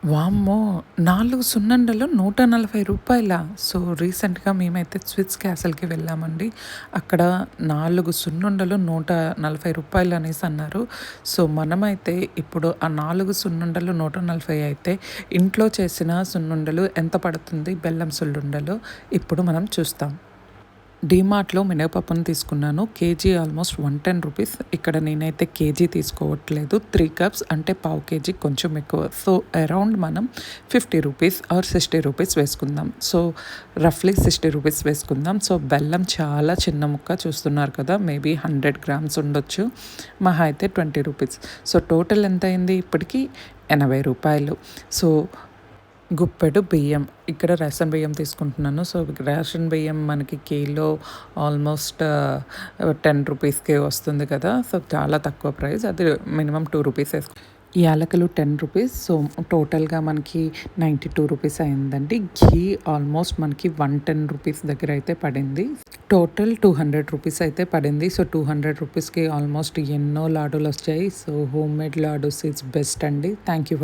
వామ్మో! 4 సున్నుండలు రూ. 140. సో, రీసెంట్‌గా మేమైతే స్విస్ క్యాసల్‌కి వెళ్ళామండి. అక్కడ 4 సున్నుండలు రూ. 140 అనేసన్నారు. సో, మనమైతే ఇప్పుడు ఆ 4 సున్నుండలు 140 అయితే, ఇంట్లో చేసిన సున్నుండలు ఎంత పడుతుంది బెల్లం సున్నుండలు ఇప్పుడు మనం చూస్తాం. డీమార్ట్‌లో మినపప్పును తీసుకున్నాను. కేజీ ఆల్మోస్ట్ రూ. 110. ఇక్కడ నేనైతే కేజీ తీసుకోవట్లేదు. 3 కప్స్ అంటే పావు కేజీ కొంచెం ఎక్కువ. సో, అరౌండ్ మనం రూ. 50 ఆర్ రూ. 60 వేసుకుందాం. సో, రఫ్‌లీ రూ. 60 వేసుకుందాం. సో, బెల్లం చాలా చిన్న ముక్క చూస్తున్నారు కదా! మేబీ 100 గ్రామ్స్ ఉండొచ్చు. మహా అయితే రూ. 20. సో, టోటల్ ఎంతయింది ఇప్పటికి? రూ. 80. సో, గుప్పెడు బియ్యం. ఇక్కడ రేషన్ బియ్యం తీసుకుంటున్నాను. సో, రేషన్ బియ్యం మనకి కిలో ఆల్మోస్ట్ రూ. 10కే వస్తుంది కదా! సో, చాలా తక్కువ ప్రైస్. అది మినిమమ్ రూ. 2 యాలకులు రూ. 10. సో, టోటల్‌గా మనకి రూ. 92 అయిందండి. ఘీ ఆల్మోస్ట్ మనకి రూ. 110 దగ్గర అయితే పడింది. టోటల్ రూ. 200 అయితే పడింది. సో, రూ. 200కి ఆల్మోస్ట్ ఎన్నో లాడూలొచ్చాయి. So, home made ladoos is best అండి. Thank you.